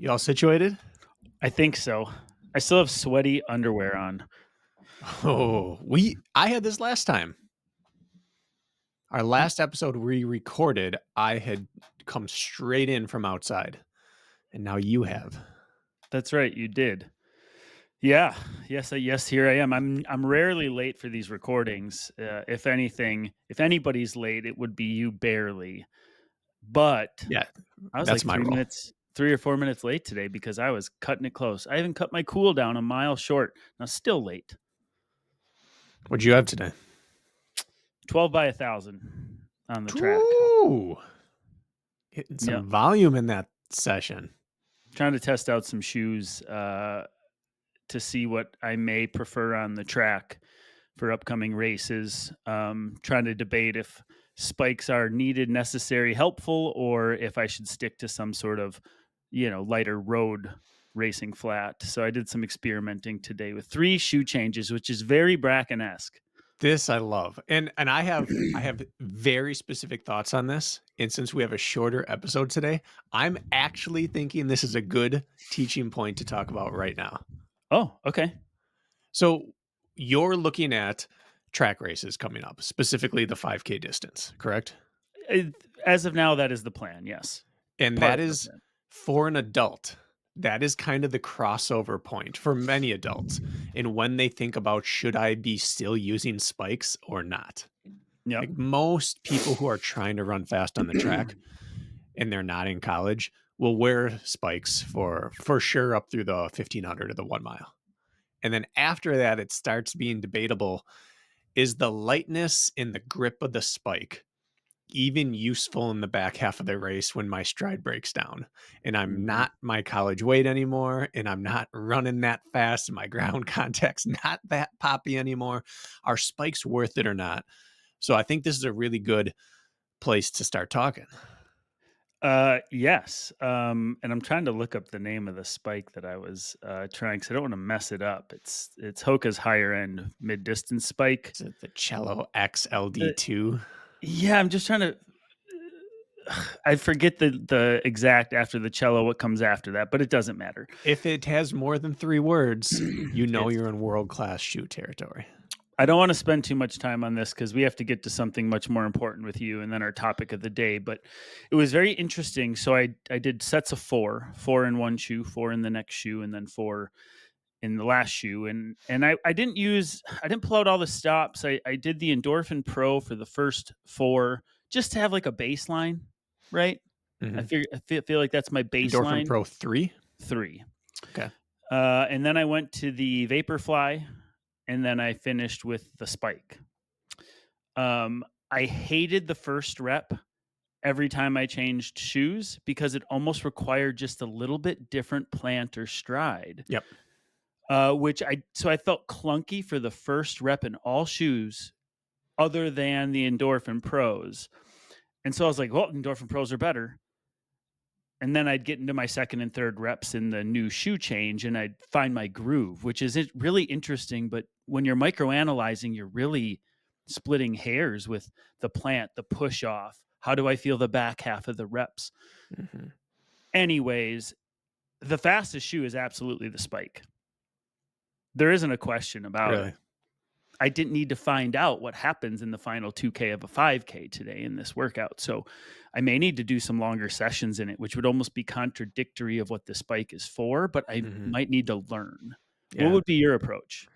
You all situated? I think so. I still have sweaty underwear on. Oh, I had this last time. Our last episode we recorded, I had come straight in from outside, and now you have. That's right, you did. Yeah. Yes, here I am. I'm rarely late for these recordings. If anything, if anybody's late, it would be you barely. But Yeah, I was that's like my 3 role. minutes, 3 or 4 minutes late today because I was cutting it close. I even cut my cool down a mile short. Now still late. What'd you have today? 12 by 1,000 on the track. Ooh, hitting Yep. some volume in that session. Trying to test out some shoes to see what I may prefer on the track for upcoming races. Trying to debate if spikes are needed, necessary, helpful, or if I should stick to some sort of, lighter road racing flat. So I did some experimenting today with 3 shoe changes, which is very Brakken-esque. This I love. And I have very specific thoughts on this. And since we have a shorter episode today, I'm actually thinking this is a good teaching point to talk about right now. Oh, okay. So you're looking at track races coming up, specifically the 5K distance, correct? As of now, that is the plan. Yes. And Part that of the is plan. for an adult. That is kind of the crossover point for many adults. And when they think about should I be still using spikes or not? Yep. Like most people who are trying to run fast on the track and they're not in college will wear spikes for sure up through the 1500 or the 1 mile. And then after that, it starts being debatable. Is the lightness in the grip of the spike even useful in the back half of the race when my stride breaks down and I'm Mhm. not my college weight anymore and I'm not running that fast and my ground contact's not that poppy anymore? Are spikes worth it or not? So I think this is a really good place to start talking. Yes. And I'm trying to look up the name of the spike that I was trying because I don't want to mess it up. It's Hoka's higher end mid distance spike. Is it the Cello Uh, XLD2? yeah, I'm just trying to. I forget the exact after the cello what comes after that, but it doesn't matter. If it has more than 3 words, you know It's you're in world-class shoe territory. I don't want to spend too much time on this because we have to get to something much more important with you and then our topic of the day. But it was very interesting. So I did sets of four in one shoe, 4 in the next shoe, and then 4 in the last shoe. And I didn't pull out all the stops. I did the Endorphin Pro for the first 4 just to have like a baseline, right? Mhm. I feel like that's my Endorphin baseline Pro 3? 3. Okay. And then I went to the Vaporfly, and then I finished with the Spike. I hated the first rep every time I changed shoes because it almost required just a little bit different plant or stride. Yep. I felt clunky for the first rep in all shoes other than the Endorphin Pros. And so I was like, well, Endorphin Pros are better. And then I'd get into my second and third reps in the new shoe change and I'd find my groove, which is really interesting. But when you're microanalyzing, you're really splitting hairs with the plant, the push off. How do I feel the back half of the reps? Mhm. Anyways, the fastest shoe is absolutely the Spike. There isn't a question about it. Really? I didn't need to find out what happens in the final 2K of a 5K today in this workout. So I may need to do some longer sessions in it, which would almost be contradictory of what the Spike is for, but I Mhm. might need to learn. What Yeah. would be your approach?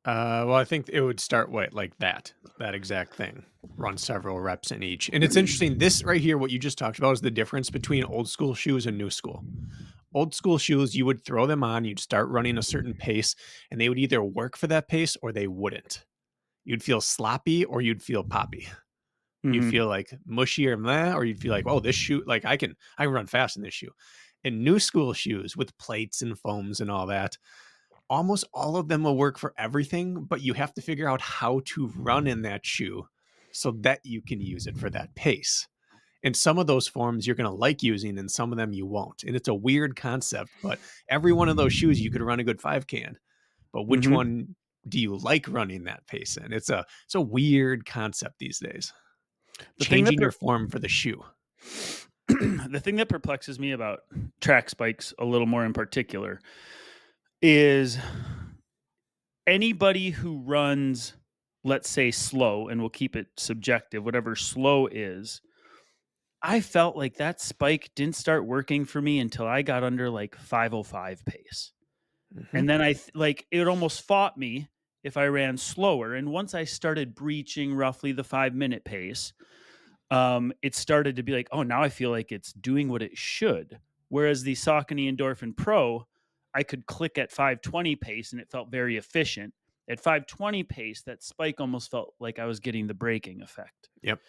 Well, I think it would start with like that exact thing. Run several reps in each. And it's interesting. This right here, what you just talked about, is the difference between old school shoes and new school. Old school shoes, you would throw them on, you'd start running a certain pace, and they would either work for that pace or they wouldn't. You'd feel sloppy or you'd feel poppy. You'd Mhm. feel like mushy or meh, or you'd feel like, oh, this shoe, like I can run fast in this shoe. And new school shoes with plates and foams and all that, almost all of them will work for everything, but you have to figure out how to run in that shoe so that you can use it for that pace. And some of those forms you're going to like using and some of them you won't. And it's a weird concept, but every one of those shoes you could run a good 5K in. But which Mhm. one do you like running that pace in? It's a weird concept these days. The thing that Changing your form for the shoe. the thing that perplexes me about track spikes a little more in particular is anybody who runs, let's say, slow, and we'll keep it subjective, whatever slow is. I felt like that spike didn't start working for me until I got under like 505 pace. Mhm. And then like it almost fought me if I ran slower. And once I started breaching roughly the 5-minute pace, it started to be like, oh, now I feel like it's doing what it should. Whereas the Saucony Endorphin Pro, I could click at 520 pace and it felt very efficient. At 520 pace, that spike almost felt like I was getting the braking effect. Yep.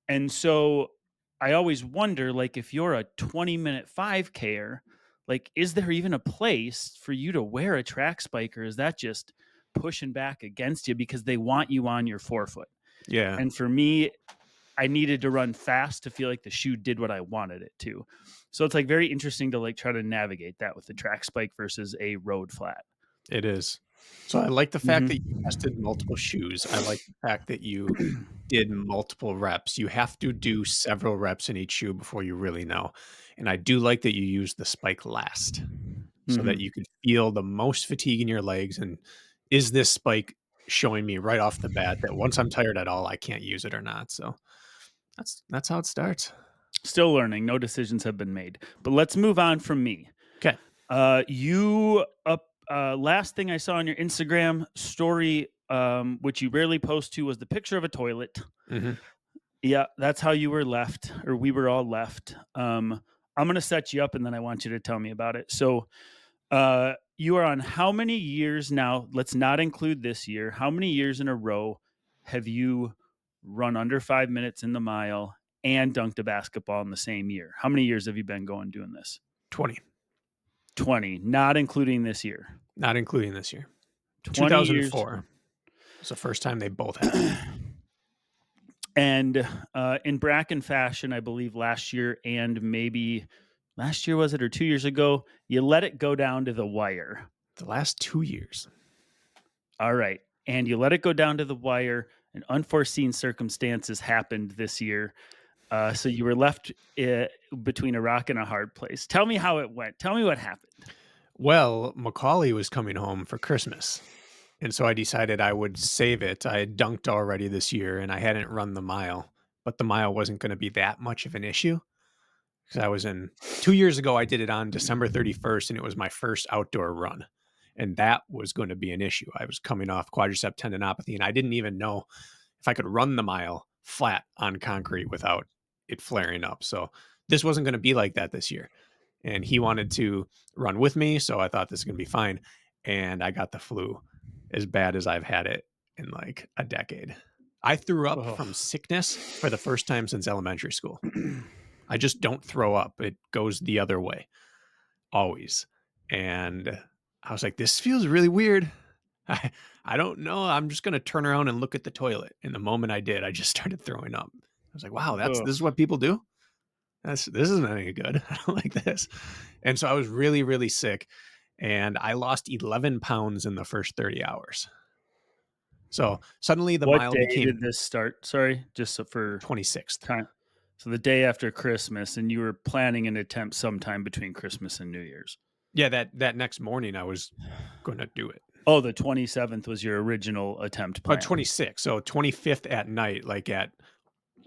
And so I always wonder, like, if you're a 20-minute 5Ker, like, is there even a place for you to wear a track spike, or is that just pushing back against you because they want you on your forefoot? Yeah. And for me, I needed to run fast to feel like the shoe did what I wanted it to. So it's like very interesting to like try to navigate that with the track spike versus a road flat. It is. So I like the fact that you Mhm. tested multiple shoes. I like the fact that you did multiple reps. You have to do several reps in each shoe before you really know. And I do like that you use the spike last so that Mhm. you could feel the most fatigue in your legs. And is this spike showing me right off the bat that once I'm tired at all, I can't use it or not? So that's how it starts. Still learning. No decisions have been made. But let's move on from me. Okay. You up last thing I saw on your Instagram story, which you rarely post to, was the picture of a toilet. Hmm. Yeah, that's how you were left, or we were all left. I'm gonna set you up, and then I want you to tell me about it. So, you are on how many years now? Let's not include this year. How many years in a row have you run under 5 minutes in the mile and dunked a basketball in the same year? How many years have you been going doing this? 20, 20, not including this year. not including this year. 20 years. 2004 was the first time they both happened. And in Bracken fashion, I believe last year and maybe last year was it or 2 years ago, you let it go down to the wire. The last 2 years. All right. And you let it go down to the wire, and unforeseen circumstances happened this year. So you were left between a rock and a hard place. Tell me how it went. Tell me what happened. Well, Macaulay was coming home for Christmas. And so I decided I would save it. I had dunked already this year and I hadn't run the mile, but the mile wasn't going to be that much of an issue because I was in 2 years ago. I did it on December 31st and it was my first outdoor run. And that was going to be an issue. I was coming off quadricep tendinopathy and I didn't even know if I could run the mile flat on concrete without it flaring up. So this wasn't going to be like that this year. And he wanted to run with me. So I thought this is going to be fine. And I got the flu as bad as I've had it in like a decade. I threw up Oh. from sickness for the first time since elementary school. I just don't throw up. It goes the other way always. And I was like, this feels really weird. I, I don't know. I'm just going to turn around and look at the toilet. And the moment I did, I just started throwing up. I was like, wow, Ugh. this is what people do. This isn't any good. I don't like this. And so I was really, really sick. And I lost 11 pounds in the first 30 hours. So suddenly the What mile day became did this start? Sorry, just so for 26th. time. So the day after Christmas, and you were planning an attempt sometime between Christmas and New Year's. Yeah, that next morning I was going to do it. Oh, the 27th was your original attempt Oh, plan. 26. So 25th at night, like at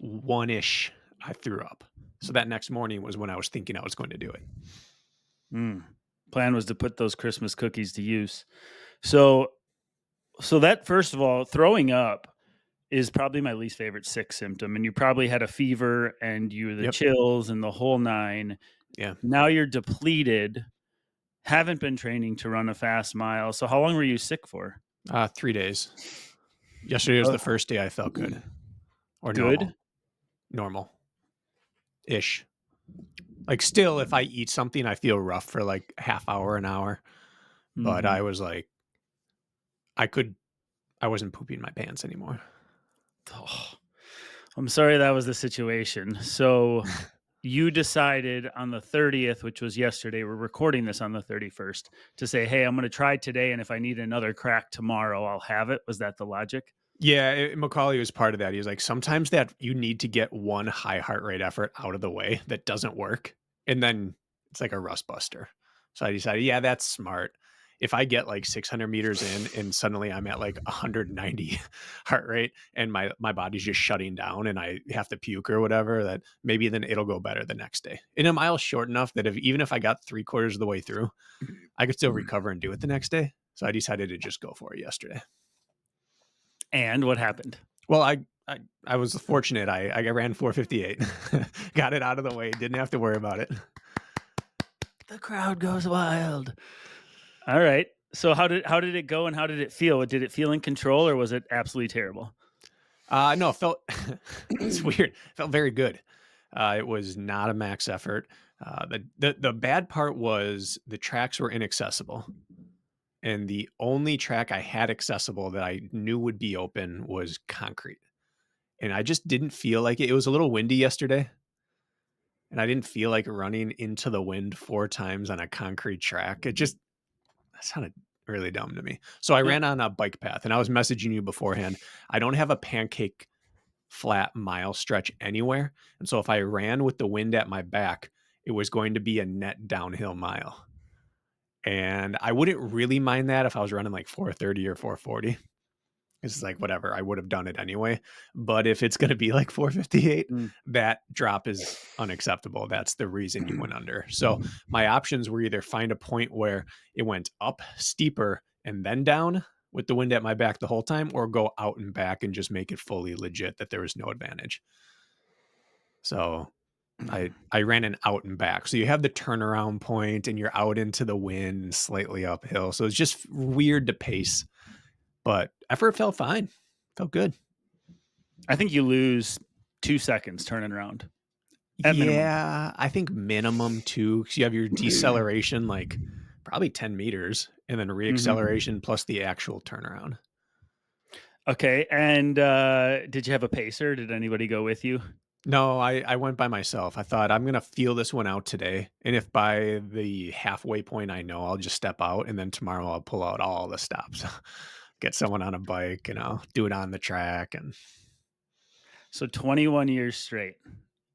1-ish, I threw up. So that next morning was when I was thinking I was going to do it. Mm. Plan was to put those Christmas cookies to use. So, so that first of all, throwing up is probably my least favorite sick symptom. And you probably had a fever and you were the Yep. chills and the whole nine. Yeah. Now you're depleted. Haven't been training to run a fast mile. So how long were you sick for? 3 days. Yesterday was the Uh, first day I felt good or good. normal ish. Like still, if I eat something, I feel rough for like half hour, an hour. But I Hmm. was like, I could, I wasn't pooping my pants anymore. Oh, I'm sorry that was the situation. So you decided on the 30th, which was yesterday, we're recording this on the 31st, to say, "Hey, I'm gonna try today, and if I need another crack tomorrow, I'll have it." Was that the logic? Yeah, Macaulay was part of that. He was like, sometimes that you need to get one high heart rate effort out of the way that doesn't work, and then it's like a rust buster. So I decided, yeah, that's smart. If I get like 600 meters in and suddenly I'm at like 190 heart rate and my body's just shutting down and I have to puke or whatever, that maybe then it'll go better the next day. And a mile's short enough that even if I got 3/4 of the way through, I could still recover and do it the next day. So I decided to just go for it yesterday. And what happened? Well, I was fortunate. I ran 4:58, got it out of the way, didn't have to worry about it. The crowd goes wild. All right. So how did it go and how did it feel? Did it feel in control or was it absolutely terrible? No, it felt it's weird. It felt very good. It was not a max effort. The bad part was the tracks were inaccessible, and the only track I had accessible that I knew would be open was concrete, and I just didn't feel like it. It was a little windy yesterday, and I didn't feel like running into the wind 4 times on a concrete track. That sounded really dumb to me. So I No. ran on a bike path, and I was messaging you beforehand. I don't have a pancake flat mile stretch anywhere, and so if I ran with the wind at my back, it was going to be a net downhill mile. And I wouldn't really mind that if I was running like 4:30 or 4:40. It's like whatever, I would have done it anyway. But if it's going to be like 4:58, Mm. that drop is unacceptable. That's the reason you went under. So my options were either find a point where it went up steeper and then down with the wind at my back the whole time, or go out and back and just make it fully legit that there was no advantage. So I ran an out and back. So you have the turnaround point and you're out into the wind and slightly uphill. So it's just weird to pace, but effort felt fine. Felt good. I think you lose 2 seconds turning around at minimum. Yeah, I think minimum 2, 'cause you have your deceleration, like, probably 10 meters, and then Mhm. reacceleration plus the actual turnaround. Okay, and, did you have a pacer? Did anybody go with you? No, I went by myself. I thought, "I'm gonna feel this one out today, and if by the halfway point I know, I'll just step out, and then tomorrow I'll pull out all the stops." Get someone on a bike, and I'll do it on the track, and So 21 years straight,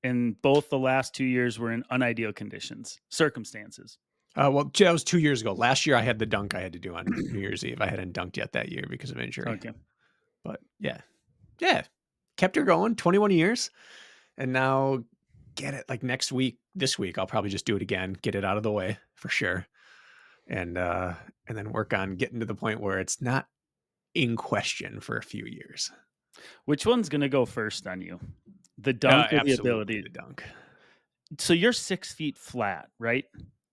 and both the last 2 years were in unideal conditions circumstances. well, that was 2 years ago. Last year, I had the dunk I had to do on New Year's Eve. I hadn't dunked yet that year because of injury, Okay. but yeah. Yeah, kept her going 21 years, and now get it like next week, this week, I'll probably just do it again, get it out of the way for sure, and then work on getting to the point where it's not in question for a few years. Which one's gonna go first on you? The dunk or the Absolutely ability? the dunk. So you're 6 feet flat, right?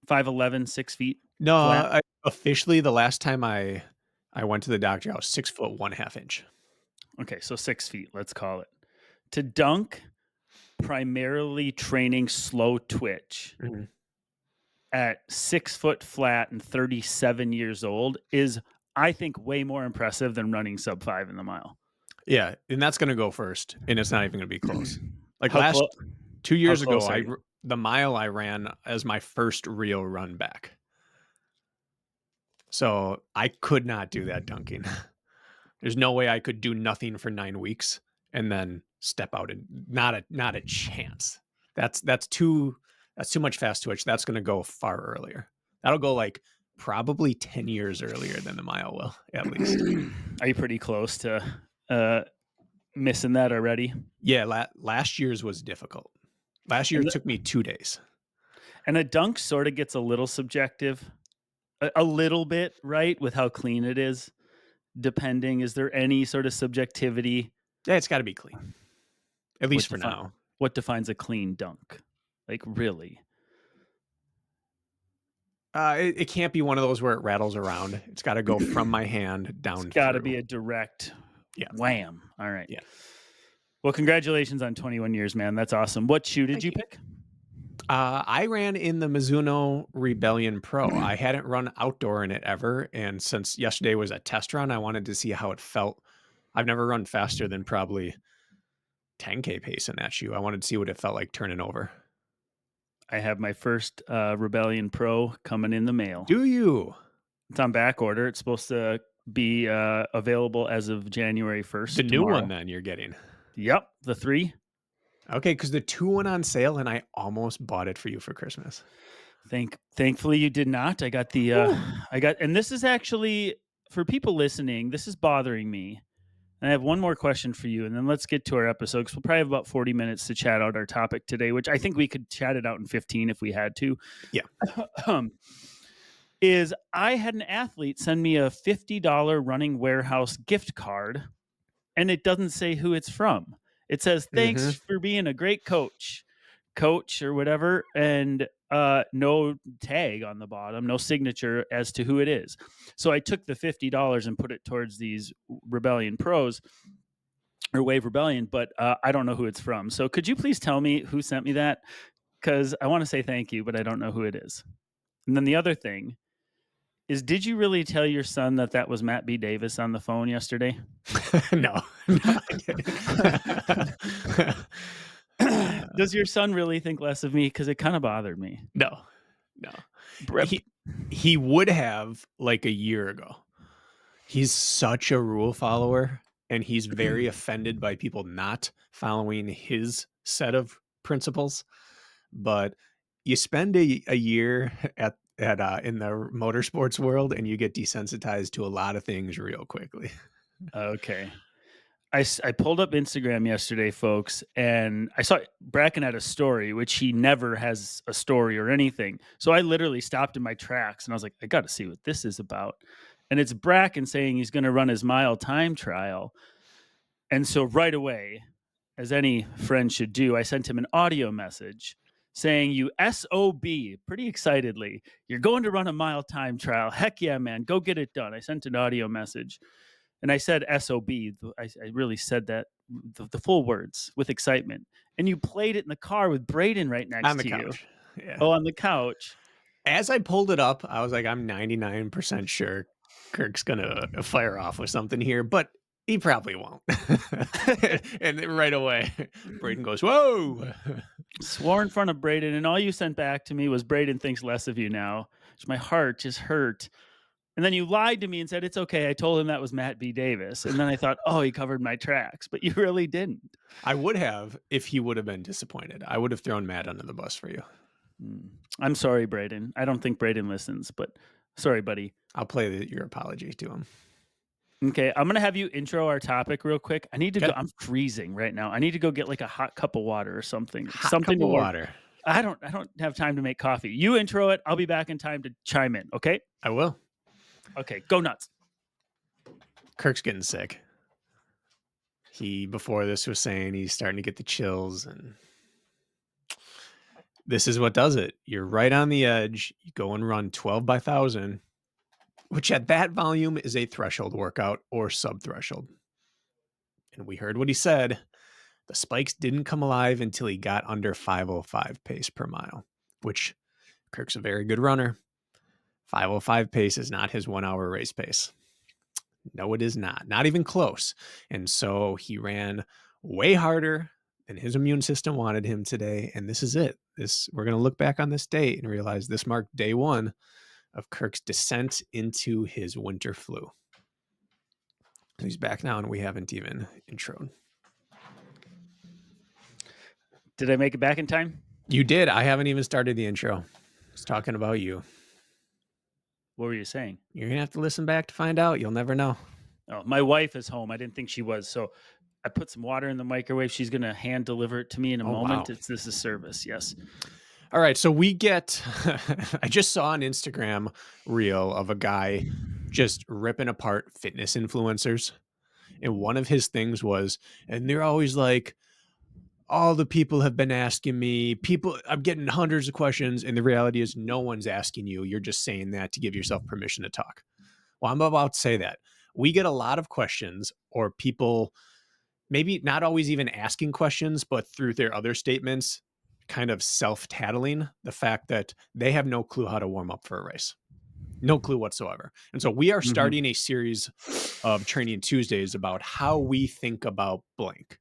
5'11", 6 feet No, flat? officially, the last time I went to the doctor, I was 6 foot 1/2 inch. Okay, so 6 feet, let's call it. To dunk, primarily training slow twitch Mhm. at 6 foot flat and 37 years old is, I think, way more impressive than running sub 5 in the mile. Yeah, and that's gonna go first, and it's not even gonna be close. Like How close? 2 How years ago, close are you? the mile I ran as my first real run back. So, I could not do that dunking. There's no way I could do nothing for 9 weeks and then step out, and not a chance. That's too much fast twitch. That's gonna go far earlier. That'll go, like, probably 10 years earlier than the mile will, at least. Are you pretty close to uh, missing that already? Yeah, last year's was difficult. Last year And it the, took me 2 days. and a dunk sort of gets a little subjective, a little bit, right, with how clean it is. Depending, is there any sort of subjectivity? Yeah, it's gotta be clean, at least What for define now. what defines a clean dunk? Like really, It can't be one of those where it rattles around. It's gotta go from my hand it's down got to through. be a direct Yeah, wham. All right. yeah. Well, congratulations on 21 years, man. That's awesome. What shoe did Thank you you. pick? I ran in the Mizuno Rebellion Pro. I hadn't run outdoor in it ever, and since yesterday was a test run, I wanted to see how it felt. I've never run faster than probably 10K pace in that shoe. I wanted to see what it felt like turning over. I have my first Rebellion Pro coming in the mail. Do you? It's on back order. It's supposed to be available as of January The 1st, new one tomorrow. then you're getting. Yep, the 3. Okay, because the 2 went on sale and I almost bought it for you for Christmas. Thankfully you did not. I got the Whew. and this is actually for people listening, this is bothering me. And I have one more question for you, and then let's get to our episode because we'll probably have about 40 minutes to chat out our topic today, which I think we could chat it out in 15 if we had to. Yeah. Is I had an athlete send me a $50 Running Warehouse gift card, and it doesn't say who it's from. It says, thanks Mhm. for being a great coach or whatever, and no tag on the bottom, no signature as to who it is. So I took the $50 and put it towards these Rebellion Pros or Wave Rebellion, but I don't know who it's from. So could you please tell me who sent me that? Because I want to say thank you, but I don't know who it is. And then the other thing is, did you really tell your son that that was Matt B. Davis on the phone yesterday? No, no, I didn't. Does your son really think less of me? Because it kind of bothered me. No, no. Brep. He would have like a year ago. He's such a rule follower, and he's very offended by people not following his set of principles. But you spend a year at in the motorsports world, and you get desensitized to a lot of things real quickly. Okay. I pulled up Instagram yesterday, folks, and I saw Brakken had a story, which he never has a story or anything. So I literally stopped in my tracks and I was like, I got to see what this is about. And it's Brakken saying he's going to run his mile time trial. And so right away, as any friend should do, I sent him an audio message saying, you SOB, pretty excitedly, you're going to run a mile time trial. Heck yeah, man, go get it done. I sent an audio message. And I said SOB. I really said that, the full words with excitement. And you played it in the car with Braden right On next the to you. couch. Yeah. Oh, on the couch. As I pulled it up, I was like, I'm 99% sure Kirk's gonna fire off with something here, but he probably won't. And then right away, Braden goes, "Whoa!" Swore in front of Braden, and all you sent back to me was Braden thinks less of you now. Which my heart just hurt. And then you lied to me and said, it's okay. I told him that was Matt B. Davis. And then I thought, oh, he covered my tracks, but you really didn't. I would have if he would have been disappointed. I would have thrown Matt under the bus for you. I'm sorry, Braden. I don't think Braden listens, but sorry, buddy. I'll play your apology to him. Okay, I'm gonna have you intro our topic real quick. I need to go. Okay. I'm freezing right now. I need to go get like a hot cup of water or something. Hot Something cup to of warm. water. I don't have time to make coffee. You intro it. I'll be back in time to chime in. Okay. I will. Okay. Go nuts. Kirk's getting sick. He before this was saying he's starting to get the chills, and this is what does it. You're right on the edge. You go and run 12 by 1,000, which at that volume is a threshold workout or sub-threshold. And we heard what he said. The spikes didn't come alive until he got under 5:05 pace per mile, which Kirk's a very good runner. 5:05 pace is not his 1 hour race pace. No, it is not. Not even close. And so he ran way harder than his immune system wanted him today. And this is it. We're going to look back on this date and realize this marked day one of Kirk's descent into his winter flu. He's back now, and we haven't even introed. Did I make it back in time? You did. I haven't even started the intro. I was talking about you. What were you saying? You're going to have to listen back to find out. You'll never know. Oh, my wife is home. I didn't think she was. So I put some water in the microwave. She's going to hand deliver it to me in a moment. Wow. This is service. Yes. All right. So we get, I just saw an Instagram reel of a guy just ripping apart fitness influencers. And one of his things was, and they're always like, all the people have been asking me, I'm getting hundreds of questions. And the reality is no one's asking you. You're just saying that to give yourself permission to talk. Well, I'm about to say that. We get a lot of questions, or people maybe not always even asking questions, but through their other statements, kind of self-tattling the fact that they have no clue how to warm up for a race. No clue whatsoever. And so we are starting a series of Training Tuesdays about how we think about blank,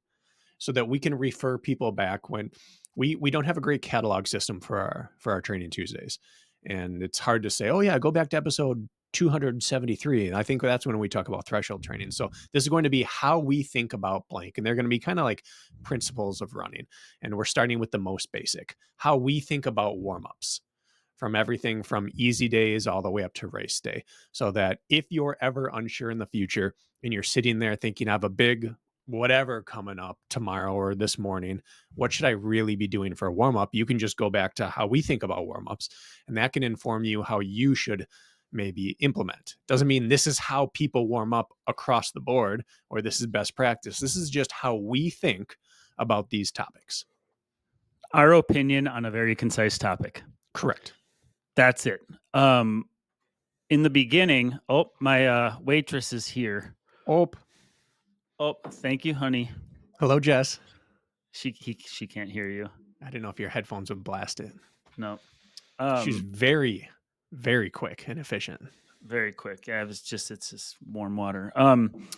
so that we can refer people back when We don't have a great catalog system for our training Tuesdays, and it's hard to say, oh yeah, go back to episode 273. And I think that's when we talk about threshold training. So this is going to be how we think about blank, and they're going to be kind of like principles of running. And we're starting with the most basic, how we think about warm-ups, from everything from easy days all the way up to race day. So that if you're ever unsure in the future and you're sitting there thinking I have a big whatever coming up tomorrow or this morning, what should I really be doing for a warm up? You can just go back to how we think about warm ups, and that can inform you how you should maybe implement. Doesn't mean this is how people warm up across the board or this is best practice. This is just how we think about these topics. Our opinion on a very concise topic. Correct. That's it. In the beginning, my waitress is here. Oh, Thank you, honey. hello, Jess. She can't hear you. I didn't know if your headphones would blast it. No. She's very, very quick and efficient. Very quick. Yeah, it's just warm water. In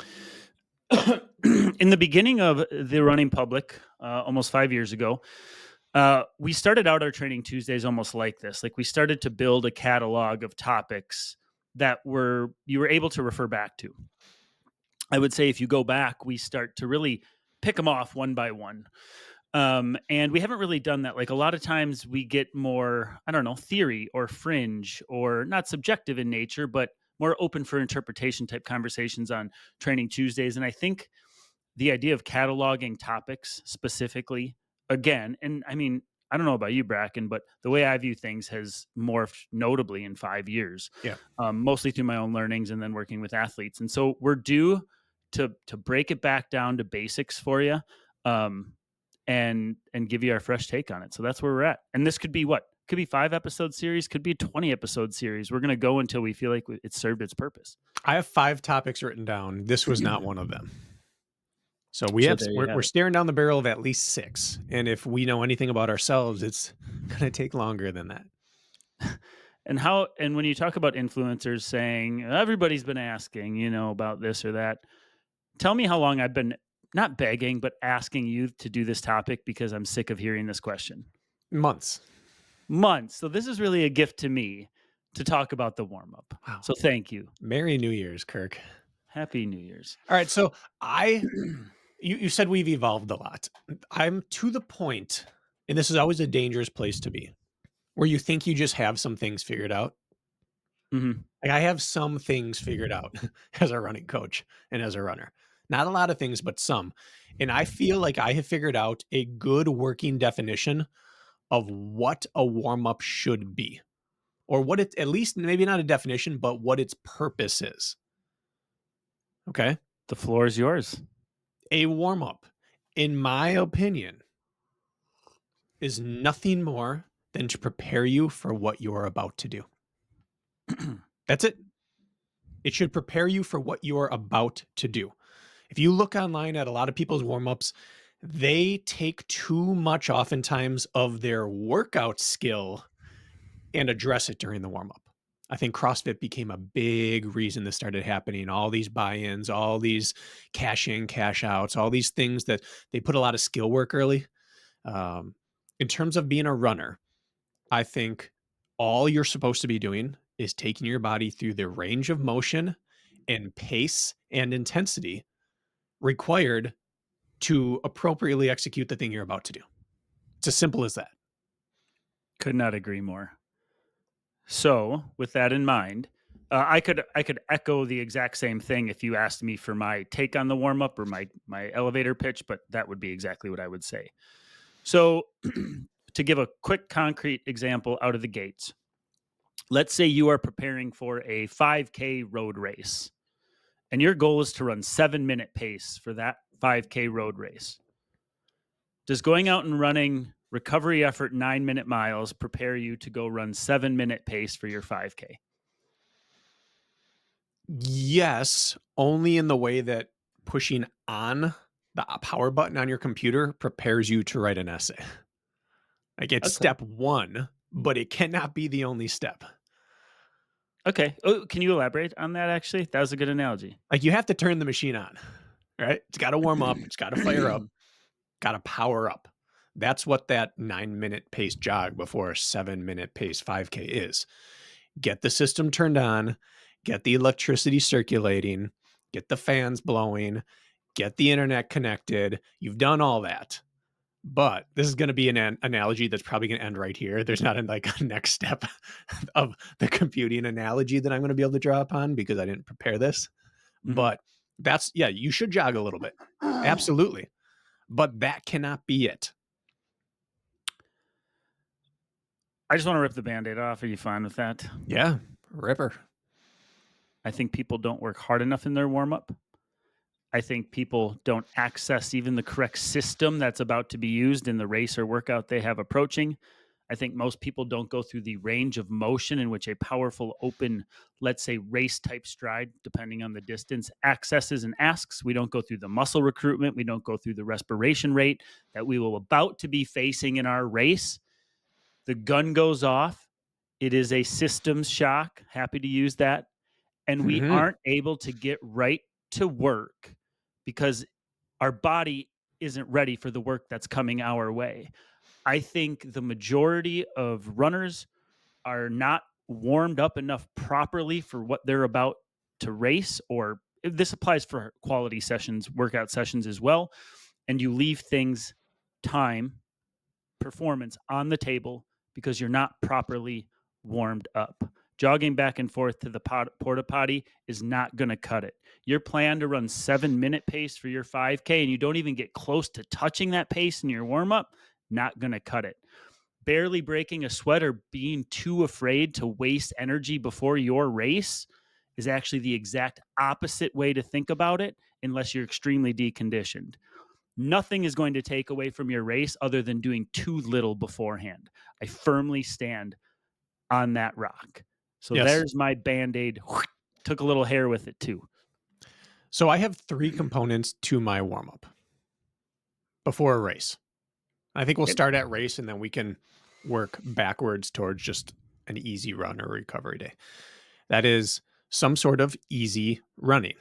the beginning of the running public, almost 5 years ago, we started out our training Tuesdays almost like this. Like we started to build a catalog of topics that you were able to refer back to. I would say if you go back, we start to really pick them off one by one. And we haven't really done that. Like a lot of times we get more, I don't know, theory or fringe or not subjective in nature, but more open for interpretation type conversations on training Tuesdays. And I think the idea of cataloging topics specifically, again, and I mean, I don't know about you, Brakken, but the way I view things has morphed notably in 5 years. Yeah. Mostly through my own learnings and then working with athletes. And so we're due to break it back down to basics for you, and give you our fresh take on it. So that's where we're at. And this could be what? Could be 5-episode series, could be a 20-episode series. We're going to go until we feel like it's served its purpose. I have 5 topics written down. This was not one of them. So we're staring down the barrel of at least 6. And if we know anything about ourselves, it's going to take longer than that. And when you talk about influencers saying everybody's been asking, about this or that, tell me how long I've been not begging, but asking you to do this topic because I'm sick of hearing this question. Months. So this is really a gift to me to talk about the warm up. Wow. So thank you. Merry New Year's, Kirk. Happy New Year's. All right. So you said we've evolved a lot. I'm to the point, and this is always a dangerous place to be, where you think you just have some things figured out. Mm-hmm. Like I have some things figured out as a running coach and as a runner. Not a lot of things, but some. And I feel like I have figured out a good working definition of what a warm-up should be. Or what it, at least maybe not a definition, but what its purpose is. Okay? The floor is yours. A warm-up, in my opinion, is nothing more than to prepare you for what you're about to do. That's it. It should prepare you for what you're about to do. If you look online at a lot of people's warm-ups, they take too much oftentimes of their workout skill and address it during the warm-up. I think CrossFit became a big reason this started happening. All these buy-ins, all these cash in, cash outs, all these things that they put a lot of skill work early. In terms of being a runner, I think all you're supposed to be doing is taking your body through the range of motion and pace and intensity required to appropriately execute the thing you're about to do. It's as simple as that. Could not agree more. So, with that in mind, I could echo the exact same thing if you asked me for my take on the warm up or my elevator pitch, but that would be exactly what I would say. So, to give a quick concrete example out of the gates, let's say you are preparing for a 5K road race, and your goal is to run 7-minute pace for that 5K road race. Does going out and running recovery effort 9-minute miles prepare you to go run 7-minute pace for your 5K? Yes, only in the way that pushing on the power button on your computer prepares you to write an essay. Like it's step 1, but it cannot be the only step. Okay. Oh, can you elaborate on that actually? That was a good analogy. Like you have to turn the machine on, right? It's got to warm up. It's got to fire up. Got to power up. That's what that 9-minute pace jog before a 7-minute pace 5K is. Get the system turned on, get the electricity circulating, get the fans blowing, get the internet connected. You've done all that. But this is going to be an analogy that's probably going to end right here. There's not a next step of the computing analogy that I'm going to be able to draw upon because I didn't prepare this. Mhm. But that's, yeah, you should jog a little bit. Absolutely. But that cannot be it. I just want to rip the Band-Aid off. Are you fine with that? Yeah. Ripper. I think people don't work hard enough in their warm up. I think people don't access even the correct system that's about to be used in the race or workout they have approaching. I think most people don't go through the range of motion in which a powerful, open, let's say race type stride, depending on the distance, accesses and asks. We don't go through the muscle recruitment. We don't go through the respiration rate that we will about to be facing in our race. The gun goes off. It is a systems shock. Happy to use that. And we Mhm. aren't able to get right to work because our body isn't ready for the work that's coming our way. I think the majority of runners are not warmed up enough properly for what they're about to race, or this applies for quality sessions, workout sessions as well. And you leave things, time, performance on the table because you're not properly warmed up. Jogging back and forth to the porta potty is not going to cut it. Your plan to run 7-minute pace for your 5K and you don't even get close to touching that pace in your warm up, not going to cut it. Barely breaking a sweat or being too afraid to waste energy before your race is actually the exact opposite way to think about it, unless you're extremely deconditioned. Nothing is going to take away from your race other than doing too little beforehand. I firmly stand on that rock. So Yes. there's my Band-Aid. Took a little hair with it too. So I have 3 components to my warm up before a race. I think we'll Okay. start at race and then we can work backwards towards just an easy run or recovery day. That is some sort of easy running.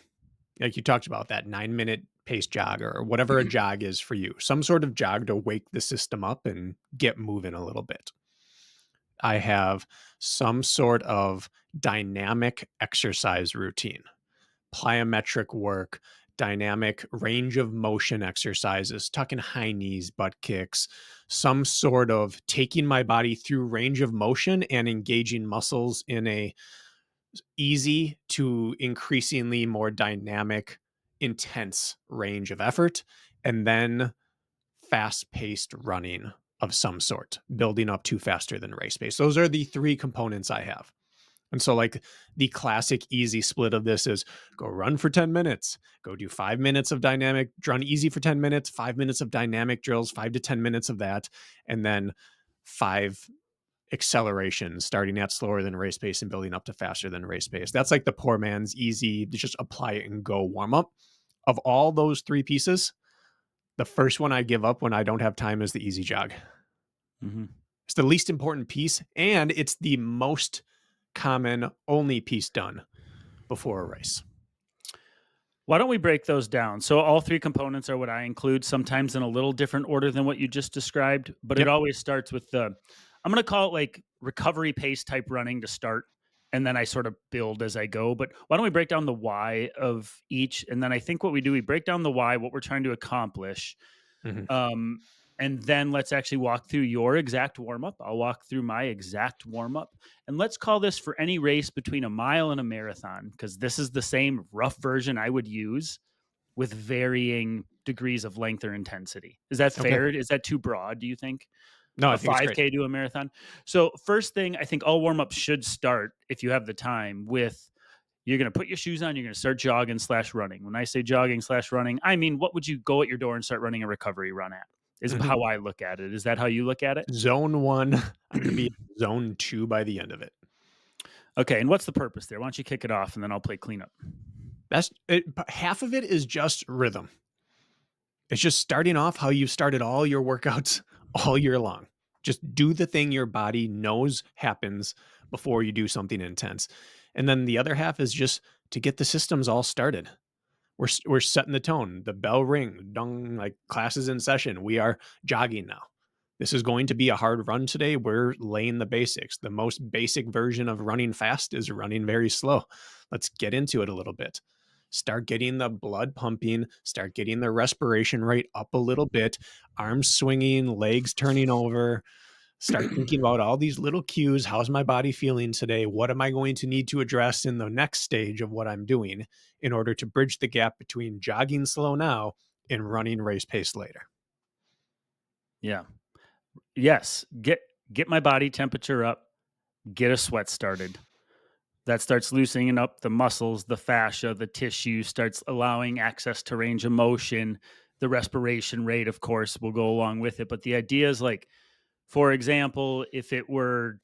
Like you talked about that 9-minute pace jog or whatever a jog is for you, some sort of jog to wake the system up and get moving a little bit. I have some sort of dynamic exercise routine, plyometric work, dynamic range of motion exercises, tucking high knees, butt kicks, some sort of taking my body through range of motion and engaging muscles in a easy to increasingly more dynamic, intense range of effort, and then fast paced running of some sort, building up to faster than race pace. Those are the 3 components I have. And so, like, the classic easy split of this is go run for 10 minutes, go do 5 minutes of dynamic, run easy for 10 minutes, 5 minutes of dynamic drills, 5 to 10 minutes of that, and then 5 acceleration starting at slower than race pace and building up to faster than race pace. That's like the poor man's easy, just apply it and go warm up. Of all those 3 pieces, the first one I give up when I don't have time is the easy jog. Mhm. It's the least important piece and it's the most common only piece done before a race. Why don't we break those down? So all 3 components are what I include, sometimes in a little different order than what you just described, but it Yep. always starts with the I'm gonna call it like recovery pace type running to start, and then I sort of build as I go. But why don't we break down the why of each? And then I think what we do, we break down the why, what we're trying to accomplish, Mhm. um, and then let's actually walk through your exact warm up. I'll walk through my exact warm up. And let's call this for any race between a mile and a marathon, because this is the same rough version I would use with varying degrees of length or intensity. Is that Okay. fair? Is that too broad, do you think? No, I A think it's great. 5K to a marathon? So, first thing, I think all warm ups should start, if you have the time, with you're going to put your shoes on, you're going to start jogging slash running. When I say jogging slash running, I mean, what would you go at your door and start running a recovery run at? Is Mhm. how I look at it. Is that how you look at it? Zone 1, I'm gonna be in zone 2 by the end of it. Okay. And what's the purpose there? Why don't you kick it off and then I'll play cleanup? That's it. Half of it is just rhythm. It's just starting off how you've started all your workouts all year long. Just do the thing your body knows happens before you do something intense. And then the other half is just to get the systems all started. We're setting the tone. The bell ring, dong, like class is in session. We are jogging now. This is going to be a hard run today. We're laying the basics. The most basic version of running fast is running very slow. Let's get into it a little bit. Start getting the blood pumping, start getting the respiration rate up a little bit, arms swinging, legs turning over. Start thinking about all these little cues. How's my body feeling today? What am I going to need to address in the next stage of what I'm doing in order to bridge the gap between jogging slow now and running race pace later? Yeah. Yes. Get my body temperature up, get a sweat started. That starts loosening up the muscles, the fascia, the tissue, starts allowing access to range of motion. The respiration rate, of course, will go along with it. But the idea is like, for example, if it were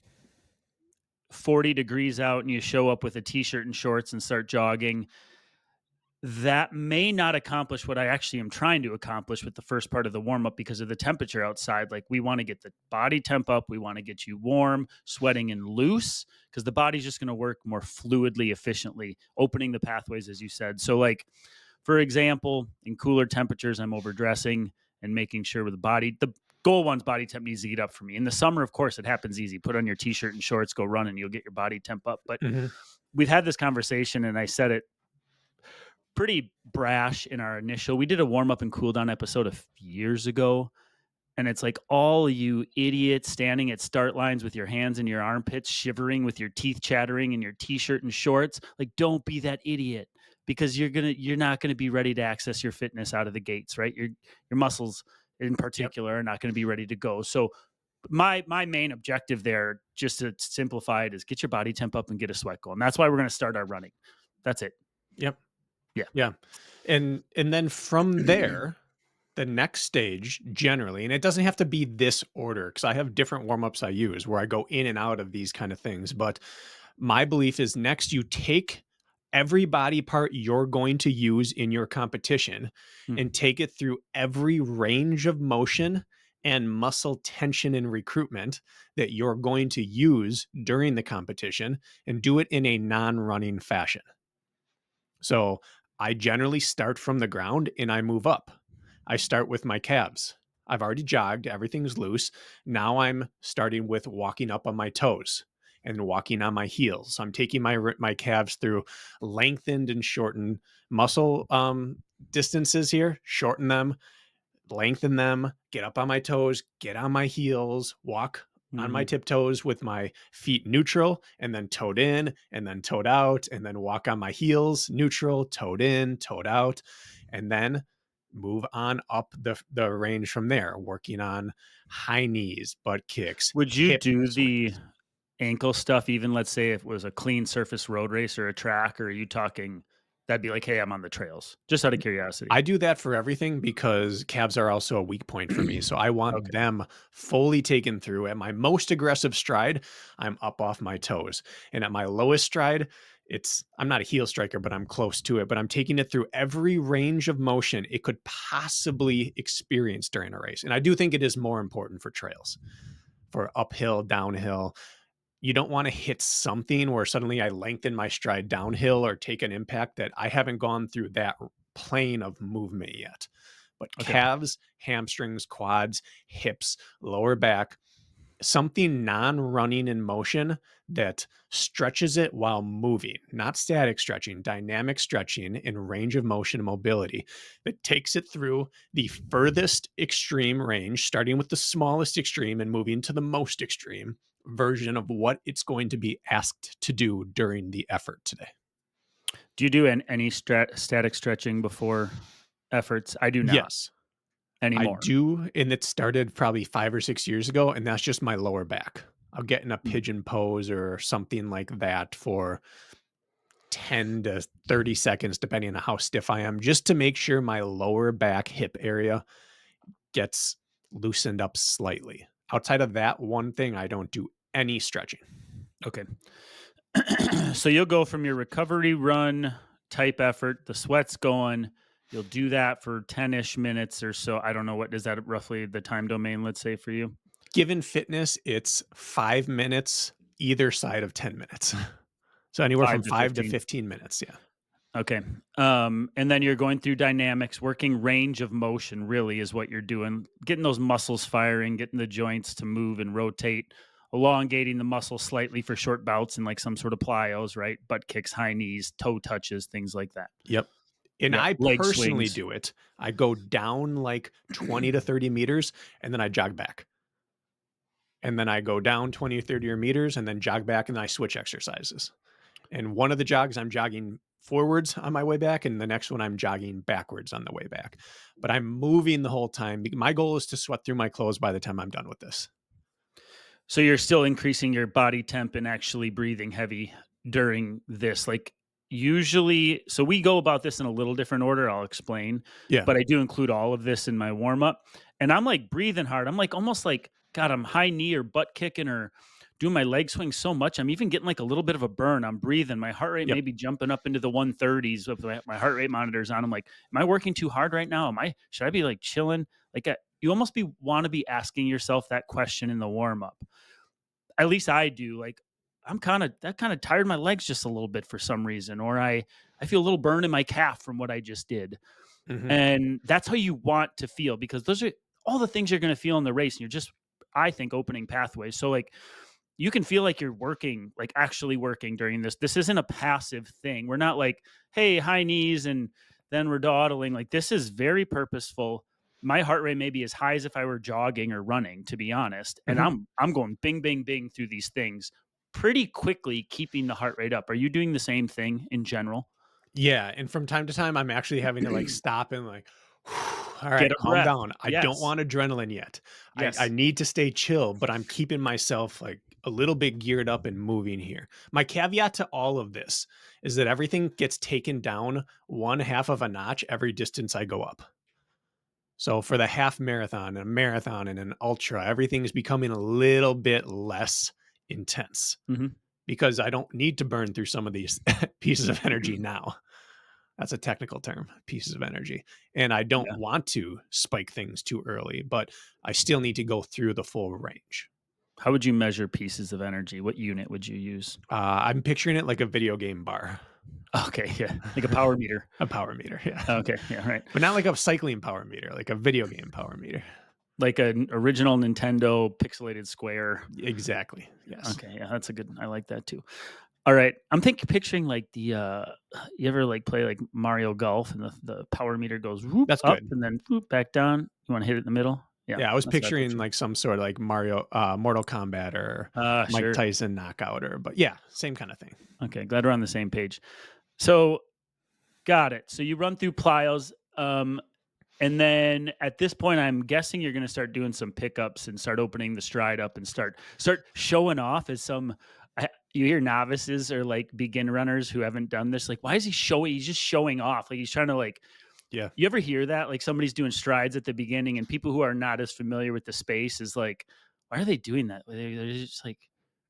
40 degrees out and you show up with a t-shirt and shorts and start jogging, that may not accomplish what I actually am trying to accomplish with the first part of the warm up because of the temperature outside. Like, we want to get the body temp up, we want to get you warm, sweating, and loose because the body's just going to work more fluidly, efficiently, opening the pathways, as you said. So, like, for example, in cooler temperatures, I'm overdressing and making sure with the goal one's body temp needs to get up for me. In the summer, of course, it happens easy. Put on your t-shirt and shorts, go run, and you'll get your body temp up. But Mhm. we've had this conversation, and I said it pretty brash in our initial. We did a warm up and cool down episode a few years ago, and it's like all you idiots standing at start lines with your hands in your armpits, shivering with your teeth chattering in your t-shirt and shorts. Like, don't be that idiot because you're not gonna be ready to access your fitness out of the gates, right? Your muscles in Yep. particular are not going to be ready to go. So my main objective there, just to simplify it, is get your body temp up and get a sweat going. That's why we're going to start our running. That's it. Yep. Yeah. Yeah. And then from there, the next stage generally, and it doesn't have to be this order because I have different warm-ups I use where I go in and out of these kind of things. But my belief is next you take every body part you're going to use in your competition Mm. and take it through every range of motion and muscle tension and recruitment that you're going to use during the competition and do it in a non-running fashion. So I generally start from the ground and I move up. I start with my calves. I've already jogged, everything's loose. Now I'm starting with walking up on my toes and walking on my heels. I'm taking my calves through lengthened and shortened muscle distances here, shorten them, lengthen them, get up on my toes, get on my heels, walk on my Hmm. tiptoes with my feet neutral, and then toed in, and then toed out, and then walk on my heels, neutral, toed in, toed out, and then move on up the range from there, working on high knees, butt kicks, Would you hip do the swings. ankle stuff, even let's say if it was a clean surface road race or a track, or are you talking that'd be like, hey, I'm on the trails? Just out of curiosity. I do that for everything because calves are also a weak point for me. So I want Okay. them fully taken through. At my most aggressive stride, I'm up off my toes. And at my lowest stride, I'm not a heel striker, but I'm close to it. But I'm taking it through every range of motion it could possibly experience during a race. And I do think it is more important for trails, for uphill, downhill. You don't want to hit something where suddenly I lengthen my stride downhill or take an impact that I haven't gone through that plane of movement yet. But Okay. calves, hamstrings, quads, hips, lower back, something non running in motion that stretches it while moving, not static stretching, dynamic stretching in range of motion and mobility that takes it through the furthest extreme range, starting with the smallest extreme and moving to the most extreme version of what it's going to be asked to do during the effort today. Do you do any static stretching before efforts? I do not Yes, I anymore. do. And it started probably 5 or 6 years ago. And that's just my lower back. I'll get in a Mm. pigeon pose or something like that for 10 to 30 seconds, depending on how stiff I am, just to make sure my lower back hip area gets loosened up slightly. Outside of that one thing, I don't do any stretching. Okay. So you'll go from your recovery run type effort, the sweat's going. You'll do that for 10-ish minutes or so. I don't know, what is that roughly the time domain, let's say, for you? Given fitness, it's 5 minutes either side of 10 minutes. So anywhere from 5 to 5 to 15. 15 minutes. Yeah. Okay. And then you're going through dynamics, working range of motion really is what you're doing. Getting those muscles firing, getting the joints to move and rotate, elongating the muscle slightly for short bouts and like some sort of plyos, right? Butt kicks, high knees, toe touches, things like that. Yep. And Yep. I Leg personally swings. do it. I go down like 20 to 30 meters and then I jog back. And then I go down 20 or 30 meters and then jog back and then I switch exercises. And one of the jogs I'm jogging forwards on my way back and the next one I'm jogging backwards on the way back. But I'm moving the whole time. My goal is to sweat through my clothes by the time I'm done with this. So you're still increasing your body temp and actually breathing heavy during this. Like usually, so we go about this in a little different order. I'll explain, Yeah. but I do include all of this in my warm up. And I'm like breathing hard. I'm like almost like, God, I'm high knee or butt kicking or doing my leg swing so much. I'm even getting like a little bit of a burn. I'm breathing. My heart rate may Yep. be jumping up into the 130s with my heart rate monitors on. I'm like, am I working too hard right now? Should I be like chilling? Like, you almost want to be asking yourself that question in the warm up. At least I do. Like, that kind of tired my legs just a little bit for some reason, or I feel a little burn in my calf from what I just did. Hmm. And that's how you want to feel because those are all the things you're going to feel in the race. And you're just, I think, opening pathways. So like you can feel like you're working, like actually working during this. This isn't a passive thing. We're not like, hey, high knees and then we're dawdling. Like this is very purposeful. My heart rate may be as high as if I were jogging or running, to be honest. And Hmm. I'm going bing, bing, bing through these things pretty quickly, keeping the heart rate up. Are you doing the same thing in general? Yeah. And from time to time, I'm actually having to like stop and like, all Get right, a calm breath. down. I don't Yes. want adrenaline yet. I Yes. need to stay chill, but I'm keeping myself like a little bit geared up and moving here. My caveat to all of this is that everything gets taken down one half of a notch every distance I go up. So for the half marathon and a marathon and an ultra, everything is becoming a little bit less intense Hmm. because I don't need to burn through some of these pieces of energy now. That's a technical term, pieces of energy. And I don't Yeah. want to spike things too early, but I still need to go through the full range. How would you measure pieces of energy? What unit would you use? I'm picturing it like a video game bar, Okay. Yeah. Like a power meter. a power meter, yeah. Okay. Yeah. Right. But not like a cycling power meter, like a video game power meter. Like an original Nintendo pixelated square. Exactly. Yes. Okay, yeah, that's a good I like that too. All right. I'm picturing like you ever like play like Mario Golf and the power meter goes whoop That's up good. and then whoop back down. You want to hit it in the middle? Yeah, Yeah, I was that's what I picturing picture. like some sort of like Mario, Mortal Kombat or Mike Sure. Tyson knockout or, but yeah, same kind of thing. Okay, glad we're on the same page. So, got it. So you run through plyos. And then at this point, I'm guessing you're going to start doing some pickups and start opening the stride up and start showing off as some. You hear novices or like begin runners who haven't done this. Like, why is he showing? He's just showing off. Like he's trying to like. Yeah. You ever hear that? Like somebody's doing strides at the beginning, and people who are not as familiar with the space is like, why are they doing that? They're just like,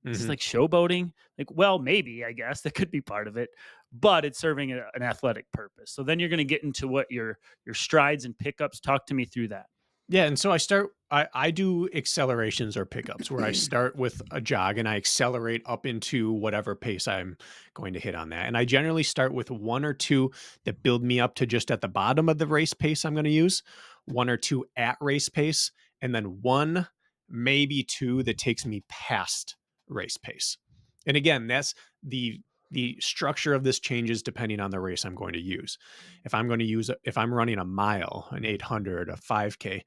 is this Hmm. like showboating? Like, well, maybe I guess that could be part of it, but it's serving an athletic purpose. So then you're going to get into what your strides and pickups. Talk to me through that. Yeah, and so I do accelerations or pickups where I start with a jog and I accelerate up into whatever pace I'm going to hit on that. And I generally start with one or two that build me up to just at the bottom of the race pace I'm going to use, one or two at race pace, and then one, maybe two that takes me past race pace. And again, that's the structure of this changes depending on the race I'm going to use. If I'm running a mile, an 800, a 5K,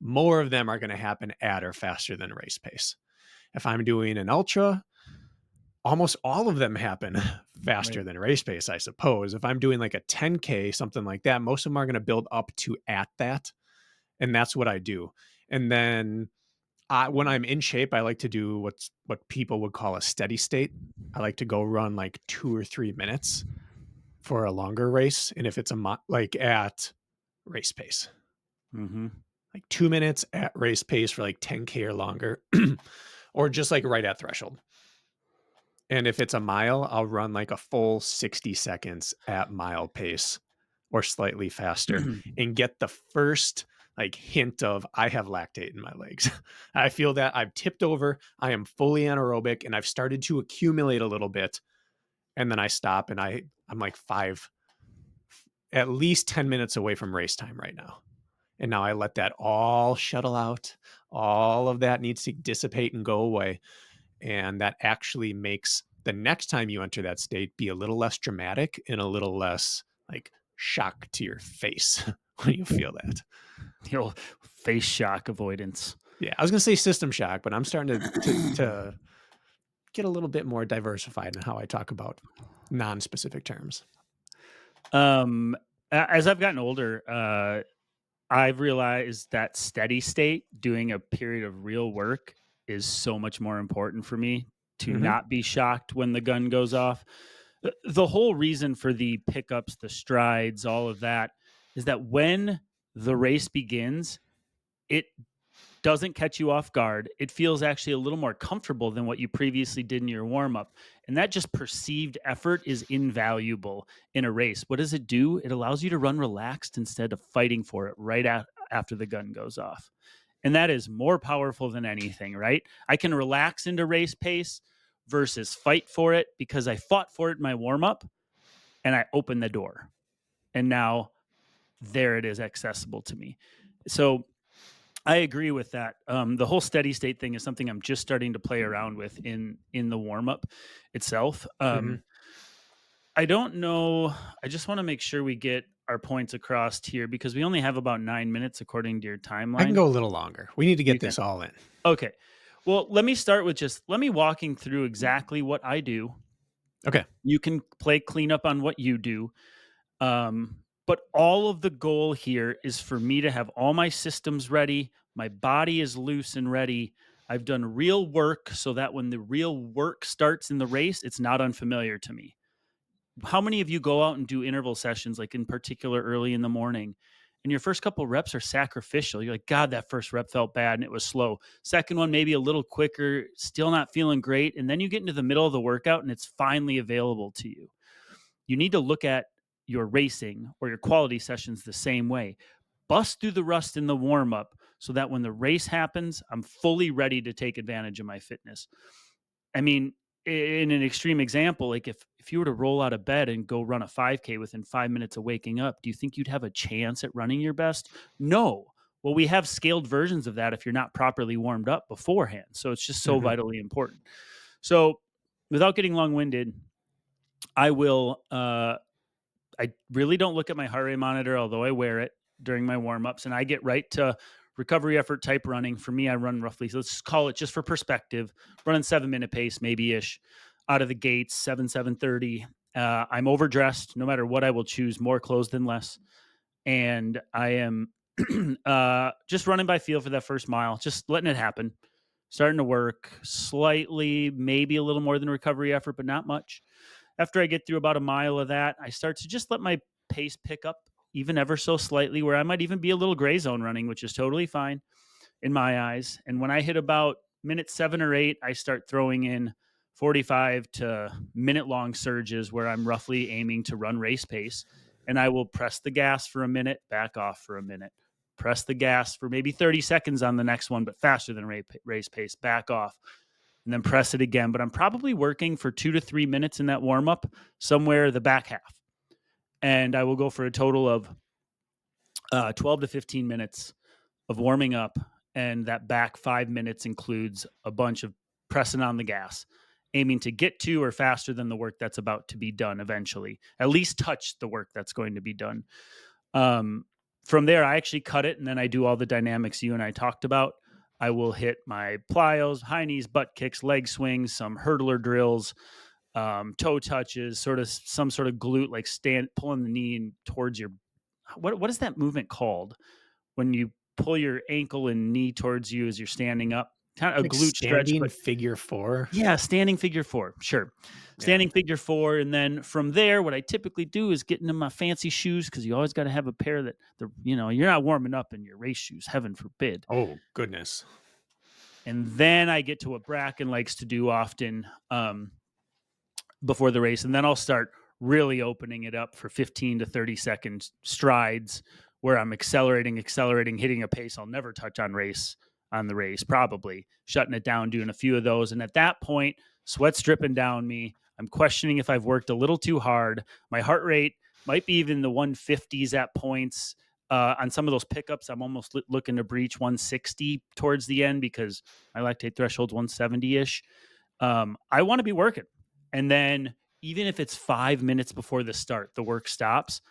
more of them are going to happen at or faster than race pace. If I'm doing an ultra, almost all of them happen Right. faster than race pace, I suppose. If I'm doing like a 10K, something like that, most of them are going to build up to at that. And that's what I do. And then when I'm in shape, I like to do what people would call a steady state. I like to go run like 2 or 3 minutes for a longer race. And if it's like at race pace, Mm-hmm. like 2 minutes at race pace for like 10K or longer, or just like right at threshold. And if it's a mile, I'll run like a full 60 seconds at mile pace or slightly faster and get the first like hint of I have lactate in my legs. I feel that I've tipped over, I am fully anaerobic and I've started to accumulate a little bit. And then I stop and I'm like at least 10 minutes away from race time right now. And now I let that all shuttle out. All of that needs to dissipate and go away. And that actually makes the next time you enter that state be a little less dramatic and a little less like shock to your face when you feel that. The old face shock avoidance. Yeah, I was gonna say system shock, but I'm starting to get a little bit more diversified in how I talk about non-specific terms. Um, as I've gotten older, I've realized that steady state, doing a period of real work, is so much more important for me to Mhm, not be shocked when the gun goes off. The whole reason for the pickups, the strides, all of that is that when the race begins, it doesn't catch you off guard. It feels actually a little more comfortable than what you previously did in your warm up. And that just perceived effort is invaluable in a race. What does it do? It allows you to run relaxed instead of fighting for it after the gun goes off. And that is more powerful than anything, right? I can relax into race pace versus fight for it because I fought for it in my warm up and I opened the door. And now there it is accessible to me. So I agree with that. The whole steady state thing is something I'm just starting to play around with in the warm up itself. mhm. I don't know. I just want to make sure we get our points across here because we only have about 9 minutes according to your I can timeline. go a little longer. We need to You get can. this all in. Okay. Well, let me start with just let me walking through exactly what I do. Okay. You can play cleanup on what you do. But all of the goal here is for me to have all my systems ready. My body is loose and ready. I've done real work so that when the real work starts in the race, it's not unfamiliar to me. How many of you go out and do interval sessions, like in particular early in the morning? And your first couple reps are sacrificial. You're like, God, that first rep felt bad and it was slow. Second one, maybe a little quicker, still not feeling great. And then you get into the middle of the workout and it's finally available to you. You need to look at your racing or your quality sessions the same way. Bust through the rust in the warm up so that when the race happens, I'm fully ready to take advantage of my fitness. I mean, in an extreme example, like if you were to roll out of bed and go run a 5K within 5 minutes of waking up, do you think you'd have a chance at running your best? No. Well, we have scaled versions of that if you're not properly warmed up beforehand. So it's just so Mhm. vitally important. So without getting long winded, I will I really don't look at my heart rate monitor, although I wear it during my warm ups, and I get right to recovery effort type running. For me, I run roughly, so let's call it just for perspective, running 7 minute pace, maybe ish, out of the gates, 7:30. I'm overdressed. No matter what, I will choose more clothes than less, and I am just running by feel for that first mile, just letting it happen. Starting to work slightly, maybe a little more than recovery effort, but not much. After I get through about a mile of that, I start to just let my pace pick up even ever so slightly, where I might even be a little gray zone running, which is totally fine in my eyes. And when I hit about minute 7 or 8, I start throwing in 45 to minute long surges where I'm roughly aiming to run race pace. And I will press the gas for a minute, back off for a minute, press the gas for maybe 30 seconds on the next one, but faster than race pace, back off, and then press it again. But I'm probably working for 2 to 3 minutes in that warm up, somewhere the back half. And I will go for a total of 12 to 15 minutes of warming up. And that back 5 minutes includes a bunch of pressing on the gas, aiming to get to or faster than the work that's about to be done eventually, at least touch the work that's going to be done. Um, from there, I actually cut it and then I do all the dynamics you and I talked about. I will hit my plyos, high knees, butt kicks, leg swings, some hurdler drills, toe touches, sort of some sort of glute, like stand pulling the knee in towards your. What is that movement called when you pull your ankle and knee towards you as you're standing up? Kind of a Like glute stretch, standing but figure 4. yeah, standing figure four. Sure. Yeah. Standing figure four. And then from there, what I typically do is get into my fancy shoes because you always got to have a pair that you're not warming up in your race shoes, heaven forbid. Oh, goodness. And then I get to what Brakken likes to do often before the race. And then I'll start really opening it up for 15 to 30 second strides where I'm accelerating, hitting a pace I'll never touch on the race, probably shutting it down, doing a few of those. And at that point, sweat's dripping down me. I'm questioning if I've worked a little too hard. My heart rate might be even the 150s at points. On some of those pickups, I'm almost looking to breach 160 towards the end because my lactate threshold's 170 ish. I want to be working. And then even if it's 5 minutes before the start, the work stops,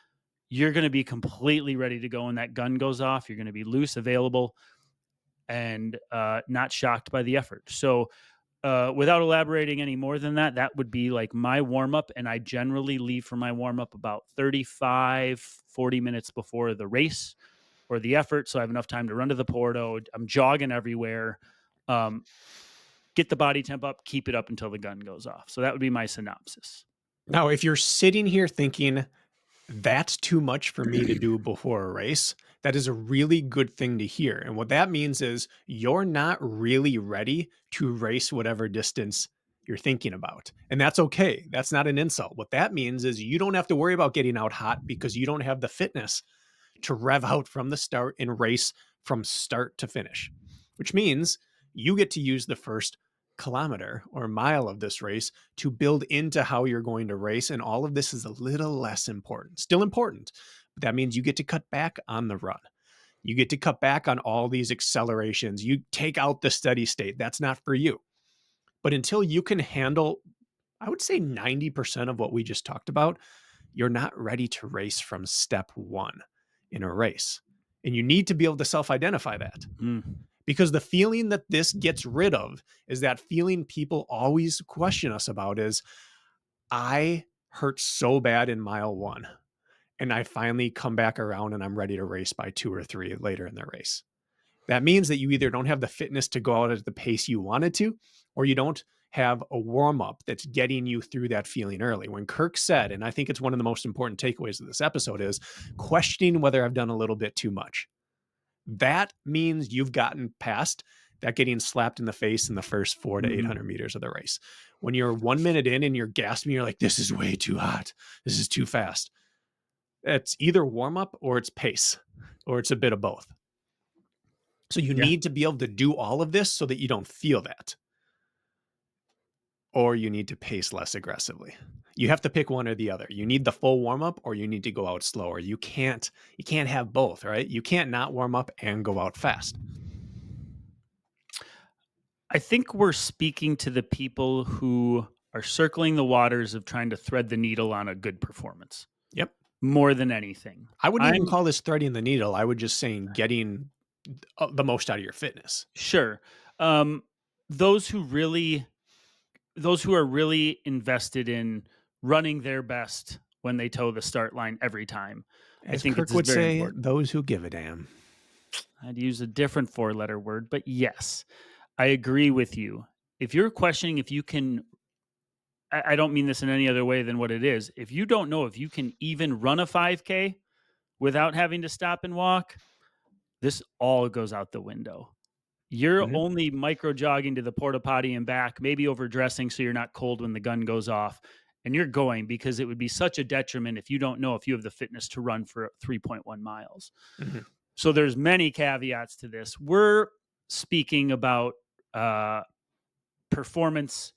you're going to be completely ready to go when that gun goes off. You're going to be loose, available, and not shocked by the effort. So, without elaborating any more than that, that would be like my warm up. And I generally leave for my warm up about 35, 40 minutes before the race or the effort. So I have enough time to run to the porto. I'm jogging everywhere. Um, get the body temp up, keep it up until the gun goes off. So that would be my synopsis. Now, if you're sitting here thinking, that's too much for me to do before a race, that is a really good thing to hear. And what that means is you're not really ready to race whatever distance you're thinking about. And that's okay. That's not an insult. What that means is you don't have to worry about getting out hot because you don't have the fitness to rev out from the start and race from start to finish, which means you get to use the first kilometer or mile of this race to build into how you're going to race. And all of this is a little less important, still important, but that means you get to cut back on the run. You get to cut back on all these accelerations. You take out the steady state. That's not for you. But until you can handle, I would say 90% of what we just talked about, you're not ready to race from step one in a race. And you need to be able to self identify that. Because the feeling that this gets rid of is that feeling people always question us about is, I hurt so bad in mile one, and I finally come back around and I'm ready to race by 2 or 3 later in the race. That means that you either don't have the fitness to go out at the pace you wanted to, or you don't have a warm up that's getting you through that feeling early. When Kirk said, and I think it's one of the most important takeaways of this episode, is questioning whether I've done a little bit too much. That means you've gotten past that getting slapped in the face in the first 400 to 800 meters of the race. When you're 1 minute in and you're gasping, you're like, this is way too hot. This is too fast. It's either warm up or it's pace, or it's a bit of both. So you need to be able to do all of this so that you don't feel that. Or you need to pace less aggressively. You have to pick one or the other. You need the full warm up or you need to go out slower. You can't have both, right? You can't not warm up and go out fast. I think we're speaking to the people who are circling the waters of trying to thread the needle on a good performance. Yep. More than anything. I wouldn't even call this threading the needle. I would just saying getting the most out of your fitness. Sure. Those who are really invested in running their best when they toe the start line every time. As I think Kirk it's would very say, important. those who give a damn. I'd use a different 4-letter word, but yes, I agree with you. If you're questioning if you can, I don't mean this in any other way than what it is. If you don't know if you can even run a 5K without having to stop and walk, this all goes out the window. You're only micro jogging to the porta potty and back, maybe overdressing so you're not cold when the gun goes off. And you're going because it would be such a detriment if you don't know if you have the fitness to run for 3.1 miles. So there's many caveats to this. We're speaking about performance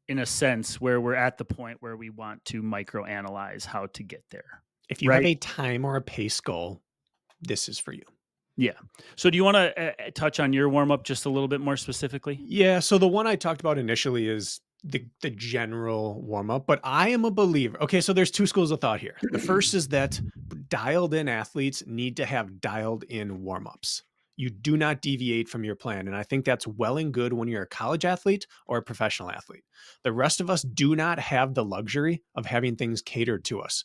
in a sense where we're at the point where we want to microanalyze how to get there. If you have a time or a pace goal, this is for you. Yeah. So do you want to touch on your warm up just a little bit more specifically? Yeah. So the one I talked about initially is the general warm up, but I am a believer. Okay. So there's 2 schools of thought here. The first is that dialed in athletes need to have dialed in warm ups. You do not deviate from your plan. And I think that's well and good when you're a college athlete or a professional athlete. The rest of us do not have the luxury of having things catered to us,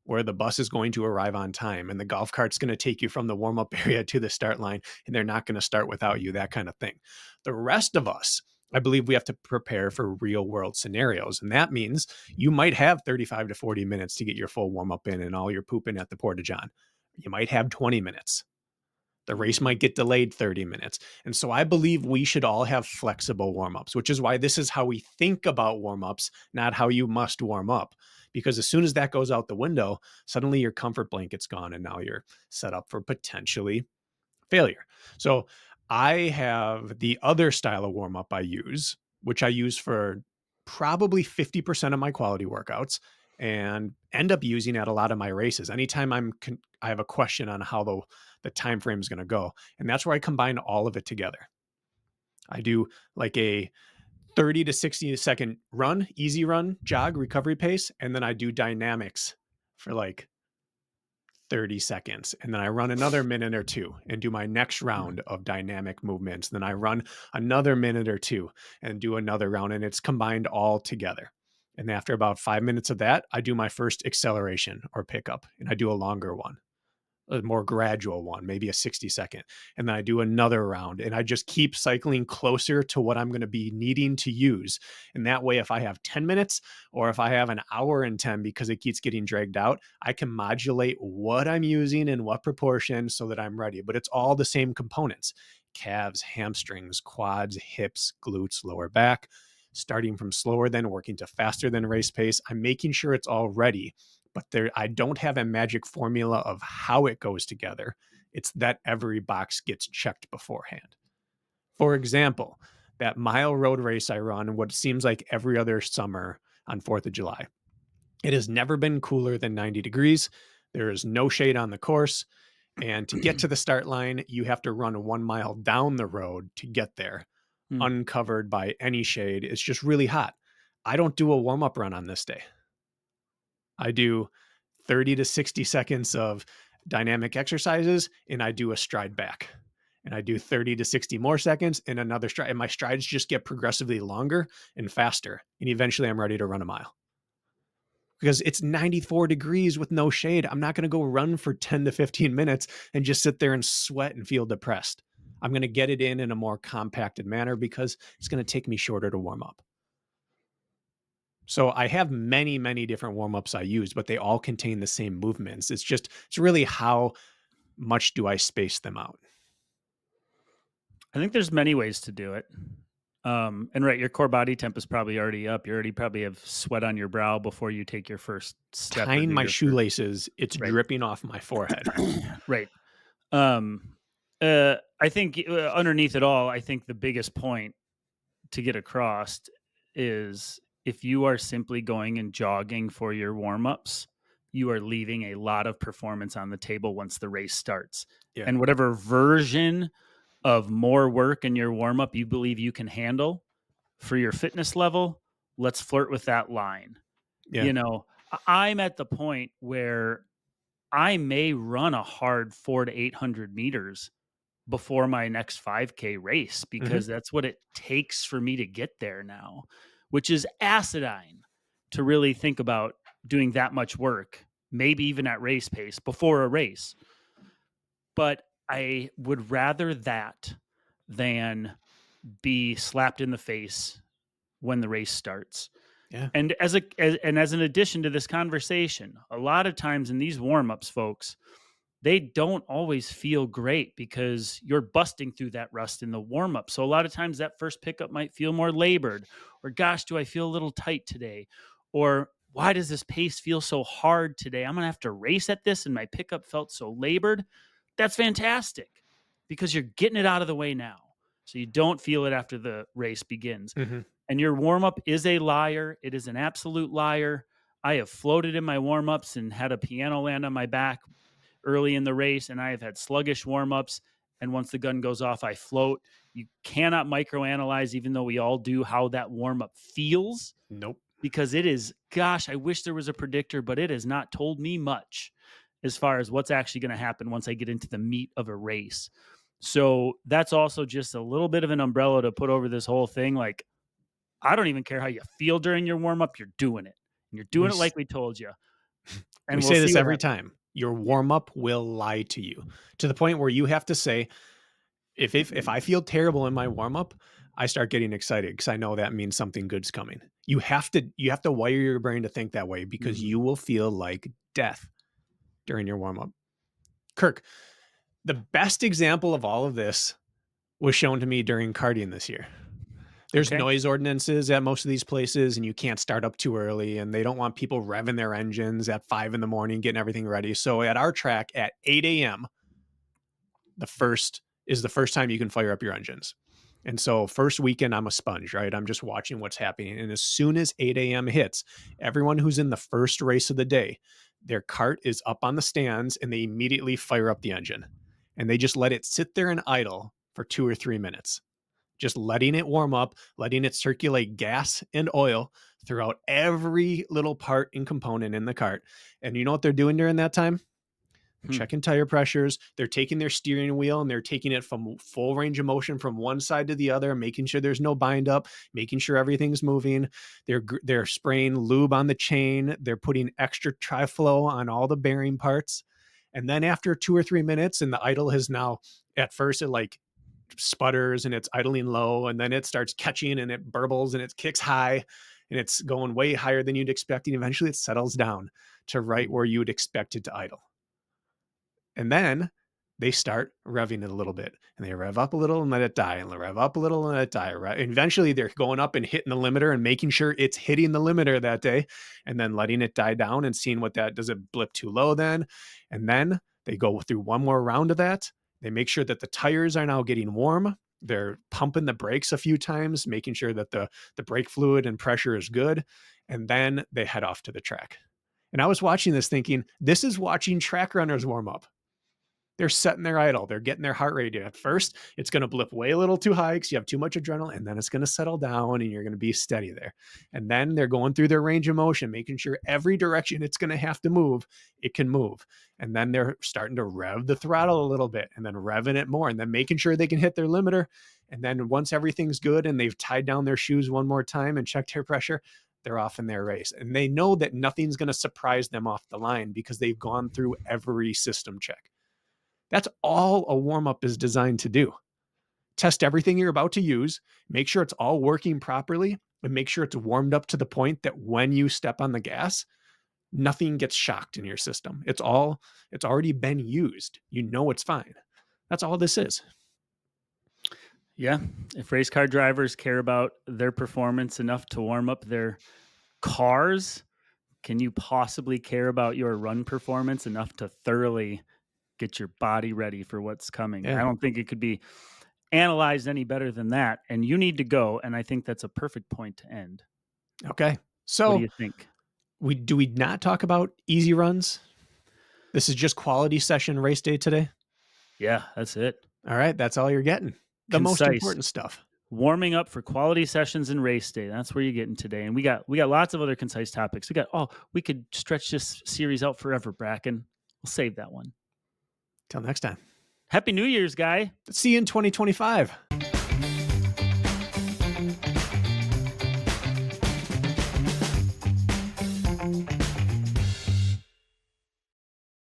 where the bus is going to arrive on time and the golf cart's going to take you from the warm-up area to the start line and they're not going to start without you, that kind of thing. The rest of us, I believe we have to prepare for real world scenarios. And that means you might have 35 to 40 minutes to get your full warm-up in and all your pooping at the Porta John. You might have 20 minutes. The race might get delayed 30 minutes. And so I believe we should all have flexible warm-ups, which is why this is how we think about warm-ups, not how you must warm up. Because as soon as that goes out the window, suddenly your comfort blanket's gone and now you're set up for potentially failure. So I have the other style of warm-up I use, which I use for probably 50% of my quality workouts. and end up using at a lot of my races. Anytime I have a question on how the time frame is going to go, and that's where I combine all of it together. I do like a 30 to 60-second run, easy run, jog, recovery pace, and then I do dynamics for like 30 seconds. And then I run another minute or two and do my next round of dynamic movements. Then I run another minute or two and do another round, and it's combined all together. And after about 5 minutes of that, I do my first acceleration or pickup, and I do a longer one, a more gradual one, maybe a 60-second. And then I do another round, and I just keep cycling closer to what I'm going to be needing to use. And that way, if I have 10 minutes or if I have an hour and 10 because it keeps getting dragged out, I can modulate what I'm using in what proportion so that I'm ready. But it's all the same components: calves, hamstrings, quads, hips, glutes, lower back, starting from slower than working to faster than race pace. I'm making sure it's all ready, but I don't have a magic formula of how it goes together. It's that every box gets checked beforehand. For example, that mile road race I run what seems like every other summer on 4th of July. It has never been cooler than 90 degrees. There is no shade on the course. And to get to the start line, you have to run 1 mile down the road to get there, Hmm. uncovered by any shade. It's just really hot. I don't do a warm up run on this day. I do 30 to 60 seconds of dynamic exercises, and I do a stride back. And I do 30 to 60 more seconds and another stride. And my strides just get progressively longer and faster. And eventually I'm ready to run a mile because it's 94 degrees with no shade. I'm not going to go run for 10 to 15 minutes and just sit there and sweat and feel depressed. I'm going to get it in a more compacted manner because it's going to take me shorter to warm up. So I have many, many different warm-ups I use, but they all contain the same movements. It's really how much do I space them out? I think there's many ways to do it. And right, your core body temp is probably already up. You already probably have sweat on your brow before you take your first step or Tying do my your first. shoelaces, it's Right. dripping off my forehead. Right. Um, I think underneath it all, I think the biggest point to get across is if you are simply going and jogging for your warm ups, you are leaving a lot of performance on the table once the race starts. Yeah. And whatever version of more work in your warm up you believe you can handle for your fitness level, let's flirt with that line. Yeah. You know, I'm at the point where I may run a hard 4 to 800 meters before my next 5K race Mhm. because that's what it takes for me to get there now, which is acidine to really think about doing that much work, maybe even at race pace before a race. But I would rather that than be slapped in the face when the race starts. Yeah. And as an addition to this conversation, a lot of times in these warm-ups, folks, they don't always feel great because you're busting through that rust in the warm up. So a lot of times that first pickup might feel more labored, or gosh, do I feel a little tight today? Or why does this pace feel so hard today? I'm going to have to race at this and my pickup felt so labored. That's fantastic because you're getting it out of the way now. So you don't feel it after the race begins. Mhm. And your warm up is a liar. It is an absolute liar. I have floated in my warm ups and had a piano land on my back early in the race, and I have had sluggish warm-ups. And once the gun goes off, I float. You cannot microanalyze, even though we all do, how that warm-up feels Nope. because it is, gosh, I wish there was a predictor, but it has not told me much as far as what's actually going to happen once I get into the meat of a race. So that's also just a little bit of an umbrella to put over this whole thing. Like, I don't even care how you feel during your warm up, you're doing it. And you're We doing it s like we told you. we And we'll say see this what every happens. time. Your warm-up will lie to you to the point where you have to say, if I feel terrible in my warm-up, I start getting excited because I know that means something good's coming. You have to wire your brain to think that way because Mhm. you will feel like death during your warm-up. Kirk, the best example of all of this was shown to me during karting this year. There's Okay. noise ordinances at most of these places, and you can't start up too early, and they don't want people revving their engines at 5 in the morning, getting everything ready. So at our track at 8 a.m., the first time you can fire up your engines. And so first weekend, I'm a sponge, right? I'm just watching what's happening. And as soon as 8 a.m. hits, everyone who's in the first race of the day, their cart is up on the stands and they immediately fire up the engine. And they just let it sit there and idle for 2 or 3 minutes, just letting it warm up, letting it circulate gas and oil throughout every little part and component in the cart. And you know what they're doing during that time? They're Hmm. checking tire pressures. They're taking their steering wheel and they're taking it from full range of motion from one side to the other, making sure there's no bind up, making sure everything's moving. They're spraying lube on the chain. They're putting extra tri-flow on all the bearing parts. And then after 2 or 3 minutes, and the idle has now, at first it like sputters and it's idling low, and then it starts catching and it burbles and it kicks high and it's going way higher than you'd expect. And eventually it settles down to right Hmm. where you would expect it to idle. And then they start revving it a little bit and they rev up a little and let it die and rev up a little and let it die. Right. And eventually they're going up and hitting the limiter and making sure it's hitting the limiter that day and then letting it die down and seeing what that does. It blip too low then. And then they go through one more round of that. They make sure that the tires are now getting warm. They're pumping the brakes a few times, making sure that the brake fluid and pressure is good. And then they head off to the track. And I was watching this thinking, this is watching track runners warm up. They're setting their idle. They're getting their heart rate. At first, it's going to blip way a little too high because you have too much adrenaline, and then it's going to settle down and you're going to be steady there. And then they're going through their range of motion, making sure every direction it's going to have to move, it can move. And then they're starting to rev the throttle a little bit and then revving it more and then making sure they can hit their limiter. And then once everything's good and they've tied down their shoes one more time and checked air pressure, they're off in their race. And they know that nothing's going to surprise them off the line because they've gone through every system check. That's all a warm up is designed to do. Test everything you're about to use, make sure it's all working properly, and make sure it's warmed up to the point that when you step on the gas, nothing gets shocked in your system. It's already been used. You know it's fine. That's all this is. Yeah. If race car drivers care about their performance enough to warm up their cars, can you possibly care about your run performance enough to thoroughly get your body ready for what's coming? I Yeah. don't think it could be analyzed any better than that. And you need to go. And I think that's a perfect point to end. Okay. What do So you think? we not talk about easy runs? This is just quality session race day today. Yeah, that's it. All right. That's all you're getting. The most Concise. important stuff. Warming up for quality sessions and race day. That's where you're getting today. And we got lots of other concise topics. We could stretch this series out forever, Bracken. We'll save that one. Till next time. Happy New Year's, guy. See you in 2025.